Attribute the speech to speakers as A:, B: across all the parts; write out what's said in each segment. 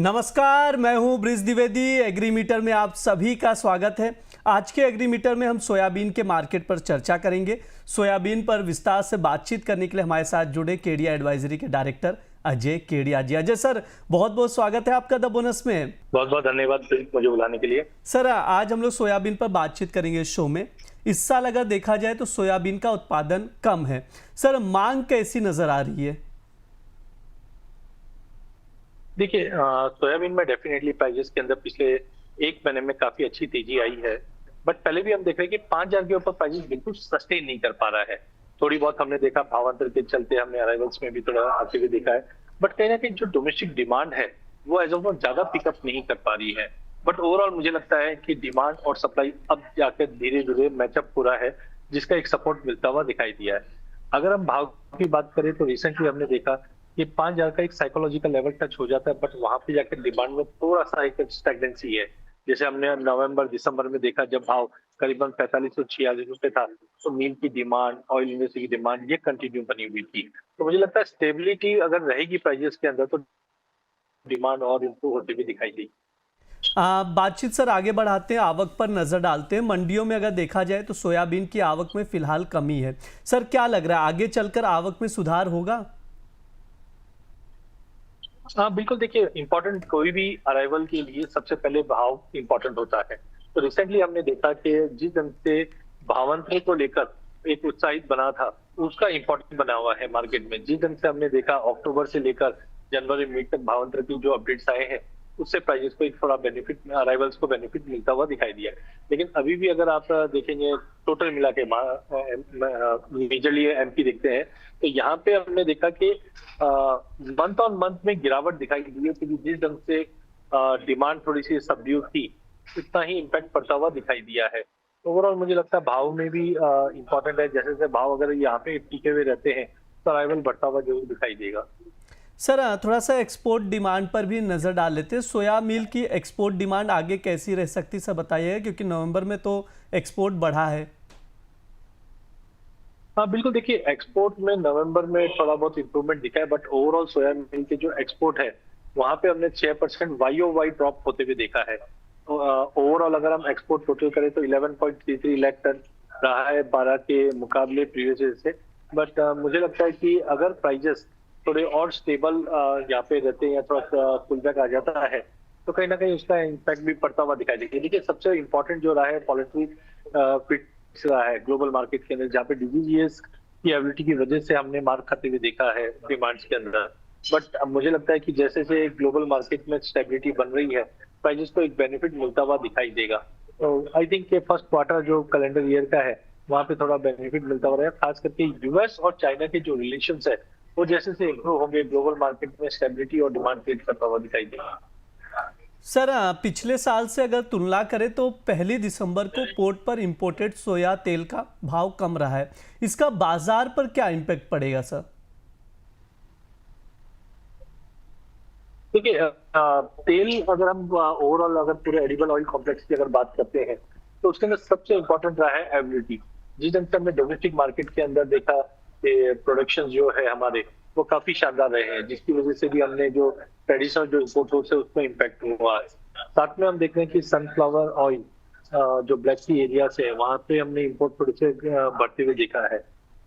A: नमस्कार, मैं हूं ब्रिज द्विवेदी। एग्रीमीटर में आप सभी का स्वागत है। आज के एग्रीमीटर में हम सोयाबीन के मार्केट पर चर्चा करेंगे। सोयाबीन पर विस्तार से बातचीत करने के लिए हमारे साथ जुड़े केडिया एडवाइजरी के डायरेक्टर अजय केडिया जी। अजय सर, बहुत बहुत स्वागत है आपका द बोनस में।
B: बहुत बहुत धन्यवाद मुझे बुलाने के लिए।
A: सर, आज हम लोग सोयाबीन पर बातचीत करेंगे इस शो में। इस साल अगर देखा जाए तो सोयाबीन का उत्पादन कम है। सर, मांग कैसी नजर आ रही है?
B: देखिए, सोयाबीन में डेफिनेटली प्राइजेस के अंदर पिछले एक महीने में काफी अच्छी तेजी आई है। बट पहले भी हम देख रहे हैं कि 5,000 के ऊपर प्राइजेस बिल्कुल सस्टेन नहीं कर पा रहा है। थोड़ी बहुत हमने देखा भावांतर के चलते, हमने अराइवल्स में भी थोड़ा आते हुए देखा है। बट कहीं ना कहीं जो डोमेस्टिक डिमांड है वो एज ऑफ ज्यादा पिकअप नहीं कर पा रही है। बट ओवरऑल मुझे लगता है कि डिमांड और सप्लाई अब जाकर धीरे धीरे मैचअप हो रहा है, जिसका एक सपोर्ट मिलता हुआ दिखाई दिया है। अगर हम भाव की बात करें तो रिसेंटली हमने देखा ये 5,000 का एक साइकोलॉजिकल लेवल टच हो जाता है, बट वहां पे जाकर डिमांड में थोड़ा सा एक स्टैग्नेंसी है। जैसे हमने नवंबर दिसंबर में देखा, जब भाव करीबन 4546 रुपए था, तो मील की डिमांड, ऑयल इंडस्ट्री की डिमांड ये कंटिन्यू बनी हुई थी। तो मुझे लगता है स्टेबिलिटी अगर रहेगी प्राइजेस के अंदर तो डिमांड और इम्प्रूव होती हुई दिखाई देगी।
A: बातचीत सर आगे बढ़ाते हैं, आवक पर नजर डालते हैं। मंडियों में अगर देखा जाए तो सोयाबीन की आवक में फिलहाल कमी है। सर, क्या लग रहा है आगे चलकर आवक में सुधार होगा?
B: हाँ बिल्कुल, देखिए इम्पोर्टेंट कोई भी अराइवल के लिए सबसे पहले भाव इम्पोर्टेंट होता है। तो रिसेंटली हमने देखा कि जिस ढंग से भावांतर को लेकर एक उत्साहित बना था, उसका इम्पोर्टेंट बना हुआ है मार्केट में। जिस ढंग से हमने देखा अक्टूबर से लेकर जनवरी मिड तक भावांतर की जो अपडेट्स आए हैं, उससे प्राइजेस को एक थोड़ा बेनिफिट, अराइवल्स को बेनिफिट मिलता हुआ दिखाई दिया। लेकिन अभी भी अगर आप देखेंगे टोटल मिला के मेजरली एमपी देखते हैं, तो यहाँ पे हमने देखा कि मंथ ऑन मंथ में गिरावट दिखाई दी है, क्योंकि जिस ढंग से डिमांड थोड़ी सी सबड्यूड थी, उतना ही इम्पैक्ट पड़ता हुआ दिखाई दिया है। ओवरऑल मुझे लगता है भाव में भी इम्पोर्टेंट है। जैसे जैसे भाव अगर यहाँ पे टिके हुए रहते हैं तो अराइवल बढ़ता हुआ जरूर दिखाई देगा।
A: सर, थोड़ा सा एक्सपोर्ट डिमांड पर भी नजर डाल लेते हैं। सोया मिल की एक्सपोर्ट डिमांड आगे कैसी रह सकती है, सब बताइए, क्योंकि नवंबर में तो एक्सपोर्ट बढ़ा है।
B: हाँ बिल्कुल, देखिए एक्सपोर्ट में नवंबर में थोड़ा बहुत इंप्रूवमेंट दिखा है, बट ओवरऑल सोया मिल के जो एक्सपोर्ट है वहां पे हमने 6% YOY ड्रॉप होते हुए देखा है। तो ओवरऑल अगर हम एक्सपोर्ट टोटल करें तो 11.33 लाख टन रहा है 12 के मुकाबले प्रीवियस ईयर से। बट मुझे लगता है कि अगर प्राइजेस थोड़े और स्टेबल यहाँ पे रहते हैं या थोड़ा सा पुल बैक आ जाता है, तो कहीं ना कहीं उसका इम्पैक्ट भी पड़ता हुआ दिखाई देगा। देखिए सबसे इम्पोर्टेंट जो रहा है पॉलिसी फिट रहा है ग्लोबल मार्केट के अंदर, जहाँ पे डीजीजीएस की एबिलिटी की वजह से हमने मार्क खाते हुए देखा है डिमांड्स के अंदर। बट अब मुझे लगता है कि जैसे जैसे ग्लोबल मार्केट में स्टेबिलिटी बन रही है, प्राइजेस को एक बेनिफिट मिलता हुआ दिखाई देगा। तो आई थिंक के फर्स्ट क्वार्टर जो कैलेंडर ईयर का है वहां पे थोड़ा बेनिफिट मिलता हुआ रहेगा। खास करके यूएस और चाइना के जो रिलेशंस है वो जैसे जैसे इम्प्रूव होंगे, ग्लोबल मार्केट में स्टेबिलिटी और डिमांड क्रिएट करता हुआ दिखाई देगा।
A: सर, पिछले साल से अगर तुलना करें तो 1 दिसंबर को पोर्ट पर इंपोर्टेड सोया तेल का भाव कम रहा है। इसका बाजार पर क्या इम्पैक्ट पड़ेगा सर?
B: देखिए तेल अगर हम ओवरऑल अगर पूरे एडिबल ऑयल कॉम्प्लेक्स की अगर बात करते हैं, तो उसके अंदर सबसे इम्पोर्टेंट रहा है एबिलिटी। जिस ढंग से हमने डोमेस्टिक मार्केट के अंदर देखा कि प्रोडक्शन जो है हमारे वो काफी शानदार रहे हैं, जिसकी वजह से भी हमने जो ट्रेडिशनल जो इम्पोर्ट सोर्स है उसमें इम्पैक्ट हुआ है। साथ में हम देख रहे हैं कि सनफ्लावर ऑयल जो ब्लैक सी एरिया से है वहां पे हमने इम्पोर्ट प्रोड्यूसर बढ़ते हुए देखा है।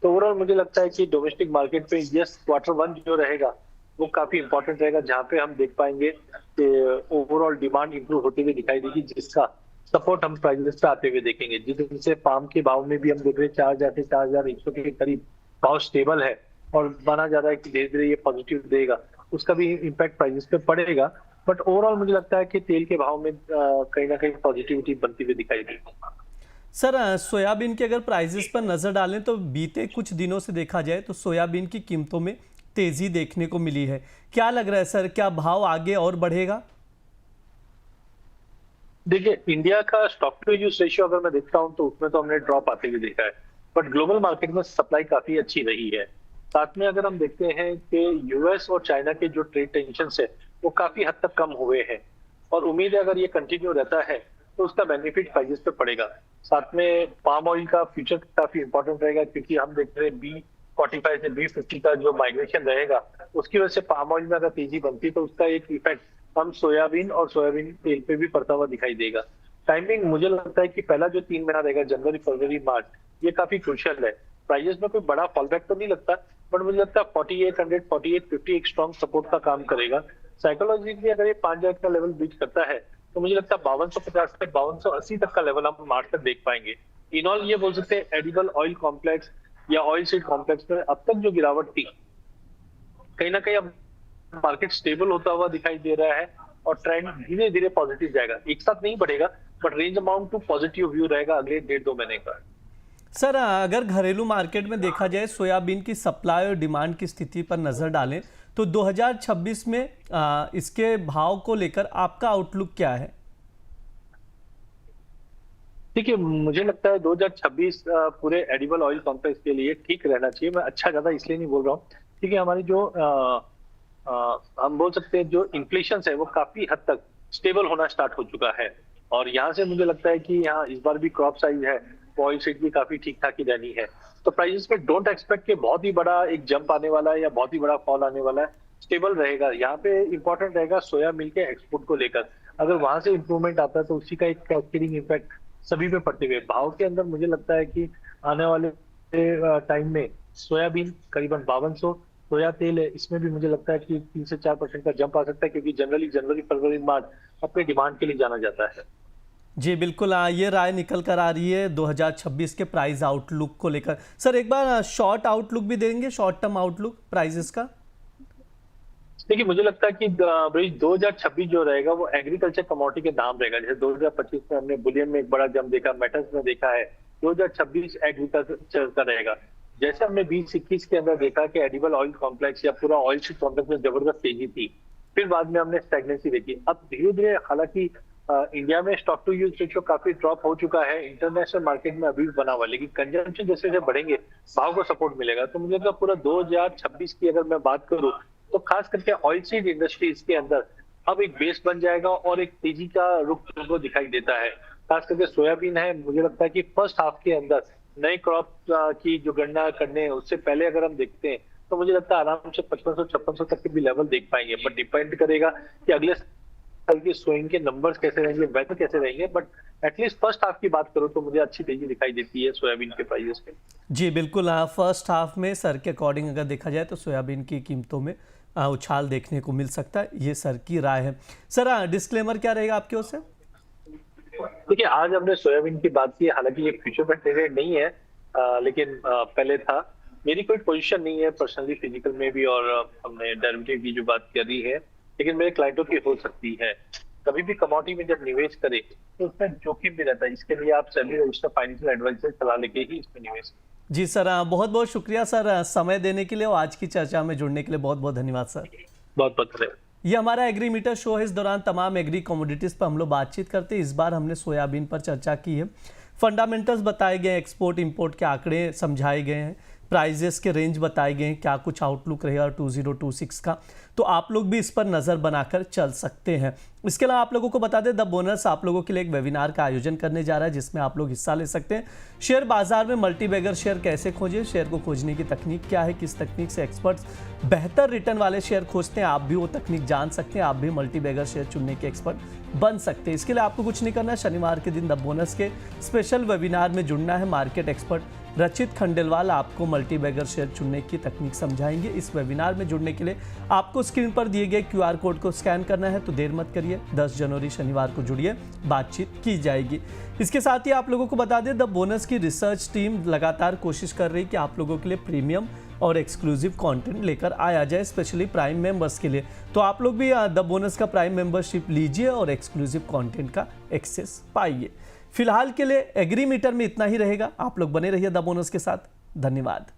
B: तो ओवरऑल मुझे लगता है कि डोमेस्टिक मार्केट पे यस Q1 जो रहेगा वो काफी इंपॉर्टेंट रहेगा, जहाँ पे हम देख पाएंगे कि ओवरऑल डिमांड इंप्रूव होते हुए दिखाई देगी, जिसका सपोर्ट हम प्राइसेस पे आते हुए देखेंगे। जिससे पाम के भाव में भी हम देख रहे हैं 4,000 से 4,100 के करीब भाव स्टेबल है और माना जा रहा है कि धीरे धीरे ये पॉजिटिव देगा, उसका भी इम्पैक्ट प्राइसेस पे पड़ेगा। बट ओवरऑल मुझे लगता है कि तेल के भाव में कहीं ना कहीं पॉजिटिविटी बनती हुई दिखाई देगी।
A: सर, सोयाबीन के अगर प्राइजेस पर नजर डालें तो बीते कुछ दिनों से देखा जाए तो सोयाबीन की कीमतों में तेजी देखने को मिली है। क्या लग रहा है सर, क्या भाव आगे और बढ़ेगा?
B: देखिए इंडिया का स्टॉक टू यूज रेशियो अगर मैं देखता हूं तो उसमें तो हमने ड्रॉप आते हुए देखा है, बट ग्लोबल मार्केट में सप्लाई काफी अच्छी रही है। साथ में अगर हम देखते हैं कि यूएस और चाइना के जो ट्रेड टेंशन है वो काफी हद तक कम हुए हैं, और उम्मीद है अगर ये कंटिन्यू रहता है तो उसका बेनिफिट प्राइजेस पे पड़ेगा। साथ में पाम ऑयल का फ्यूचर काफी इंपॉर्टेंट रहेगा, क्योंकि हम देख रहे हैं B45 से B50 का जो माइग्रेशन रहेगा, उसकी वजह से पाम ऑयल में अगर तेजी बनती है तो उसका एक इफेक्ट हम सोयाबीन और सोयाबीन तेल पे भी पड़ता हुआ दिखाई देगा। टाइमिंग मुझे लगता है कि पहला जो 3 महीना रहेगा, जनवरी फरवरी मार्च, ये काफी क्रूशियल है। प्राइजेस में कोई बड़ा फॉल बैक तो नहीं लगता, बट मुझे लगता है 4800 4850 एक स्ट्रॉन्ग सपोर्ट का काम करेगा। साइकोलॉजिकली अगर ये 5000 का लेवल बीट करता है तो मुझे लगता है 5250 से 5280 तक का लेवल हम मार्च तक देख पाएंगे। इन ऑल ये बोल सकते हैं एडिबल ऑयल कॉम्प्लेक्स या ऑयल सीड कॉम्प्लेक्स में अब तक जो गिरावट थी, कहीं ना कहीं अब मार्केट स्टेबल होता हुआ दिखाई दे रहा है और ट्रेंड धीरे धीरे पॉजिटिव जाएगा। एक साथ नहीं बढ़ेगा, but range amount to positive view रहेगा अगले 1.5-2 महीने का।
A: सर अगर घरेलू मार्केट में देखा जाए सोयाबीन की सप्लाई और डिमांड की स्थिति पर नजर डालें तो 2026 में इसके भाव को लेकर आपका आउटलुक क्या है?
B: देखिए, मुझे लगता है 2026 पूरे एडिबल ऑयल कॉम्प्लेक्स के लिए ठीक रहना चाहिए। मैं अच्छा ज्यादा इसलिए नहीं बोल रहा हूँ क्योंकि हमारी जो हम बोल सकते हैं जो इन्फ्लेशन है वो काफी हद तक स्टेबल होना स्टार्ट हो चुका है। और यहाँ से मुझे लगता है कि यहाँ इस बार भी क्रॉप साइज है, ऑयल सीड भी काफी ठीक ठाक ही रहनी है। तो प्राइसेस में डोंट एक्सपेक्ट कि बहुत ही बड़ा एक जंप आने वाला है या बहुत ही बड़ा फॉल आने वाला है। स्टेबल रहेगा। यहाँ पे इंपॉर्टेंट रहेगा सोया मिल के एक्सपोर्ट को लेकर। अगर वहां से इंप्रूवमेंट आता है तो उसी का एक कैस्केडिंग इफेक्ट सभी पे पड़ते हुए भाव के अंदर मुझे लगता है कि आने वाले टाइम में सोयाबीन करीबन 5200, सोया तेल है इसमें भी मुझे लगता है कि 3 से 4% का जंप आ सकता है क्योंकि जनरली जनवरी फरवरी मार्च अपने डिमांड के लिए जाना जाता है।
A: जी बिल्कुल, ये राय निकल कर आ रही है 2026 के प्राइस आउटलुक को लेकर। सर एक बार शॉर्ट आउटलुक भी देंगे, शॉर्ट टर्म आउटलुक प्राइसेस का।
B: देखिए, मुझे लगता है कि 2026 जो रहेगा वो एग्रीकल्चर कमोडिटी के दाम रहेगा। जैसे 2025 में हमने बुलियन में एक बड़ा जंप देखा, मेटल्स में देखा है, 2026 एग्रीकल्चर का रहेगा। जैसे हमने 2021 के अंदर देखा कि एडिबल ऑयल कॉम्प्लेक्स या पूरा ऑयल सीड कॉम्प्लेक्स में जबरदस्त तेजी थी, फिर बाद में हमने स्टैग्नेंसी देखी। अब धीरे धीरे हालांकि इंडिया में स्टॉक टू यूज रेशियो काफी ड्रॉप हो चुका है, इंटरनेशनल मार्केट में अभी भी बना हुआ, लेकिन कंजम्पशन जैसे जैसे बढ़ेंगे भाव को सपोर्ट मिलेगा। तो मुझे लगता है पूरा 2026 की अगर मैं बात करूं तो खास करके ऑयल सीड इंडस्ट्रीज के अंदर अब एक बेस बन जाएगा और एक तेजी का रुख को दिखाई देता है। खास करके सोयाबीन है, मुझे लगता है कि फर्स्ट हाफ के अंदर नए क्रॉप की जो गणना करने हैं उससे पहले अगर हम देखते हैं तो मुझे लगता है आराम से 5500-5600 तक के भी लेवल देख पाएंगे। बट डिपेंड करेगा कि अगले साल की सोइंग के नंबर्स कैसे रहेंगे, वेदर कैसे रहेंगे। बट एटलीस्ट फर्स्ट हाफ की बात करो तो मुझे अच्छी तेजी दिखाई देती है सोयाबीन के प्राइसेस में।
A: जी बिल्कुल, फर्स्ट हाफ में सर के अकॉर्डिंग अगर देखा जाए तो सोयाबीन की कीमतों में उछाल देखने को मिल सकता है, ये सर की राय है। सर डिस्क्लेमर क्या रहेगा आपकी ओर से?
B: देखिए, आज हमने सोयाबीन की बात की, हालांकि ये फ्यूचर में ट्रेडेड नहीं है, लेकिन पहले था। मेरी कोई पोजीशन नहीं है पर्सनली फिजिकल में भी, और हमने डेरिवेटिव की जो बात करी है, लेकिन मेरे क्लाइंटों की हो सकती है। कभी भी कमोडिटी में जब निवेश करें तो उसमें जोखिम भी रहता है। इसके लिए आप सेबी रजिस्टर्ड फाइनेंशियल एडवाइजर सलाह लेके ही इसमें निवेश।
A: जी सर, बहुत बहुत शुक्रिया सर समय देने के लिए और आज की चर्चा में जुड़ने के लिए बहुत बहुत धन्यवाद सर।
B: बहुत बहुत धन्यवाद।
A: ये हमारा एग्री मीटर शो है। इस दौरान तमाम एग्री कमोडिटीज पर हम लोग बातचीत करते हैं। इस बार हमने सोयाबीन पर चर्चा की है, फंडामेंटल्स बताए गए, एक्सपोर्ट इंपोर्ट के आंकड़े समझाए गए हैं, प्राइजेस के रेंज बताए गए हैं, क्या कुछ आउटलुक रहेगा 2026 का, तो आप लोग भी इस पर नज़र बनाकर चल सकते हैं। इसके अलावा आप लोगों को बता दें, द बोनस आप लोगों के लिए एक वेबिनार का आयोजन करने जा रहा है जिसमें आप लोग हिस्सा ले सकते हैं। शेयर बाजार में मल्टीबैगर शेयर कैसे खोजें, शेयर को खोजने की तकनीक क्या है, किस तकनीक से एक्सपर्ट्स बेहतर रिटर्न वाले शेयर खोजते हैं, आप भी वो तकनीक जान सकते हैं, आप भी मल्टीबैगर शेयर चुनने के एक्सपर्ट बन सकते हैं। इसके लिए आपको कुछ नहीं करना है, शनिवार के दिन द बोनस के स्पेशल वेबिनार में जुड़ना है। मार्केट एक्सपर्ट रचित खंडेलवाल आपको मल्टीबैगर शेयर चुनने की तकनीक समझाएंगे। इस वेबिनार में जुड़ने के लिए आपको स्क्रीन पर दिए गए QR कोड को स्कैन करना है, तो देर मत करिए, 10 जनवरी शनिवार को जुड़िए, बातचीत की जाएगी। इसके साथ ही आप लोगों को बता दें, द बोनस की रिसर्च टीम लगातार कोशिश कर रही है कि आप लोगों के लिए प्रीमियम और एक्सक्लूसिव कंटेंट लेकर आया जाए, स्पेशली प्राइम मेंबर्स के लिए। तो आप लोग भी द बोनस का प्राइम मेंबरशिप लीजिए और एक्सक्लूसिव कंटेंट का एक्सेस पाइए। फिलहाल के लिए एग्री मीटर में इतना ही रहेगा। आप लोग बने रहिए द बोनस के साथ। धन्यवाद।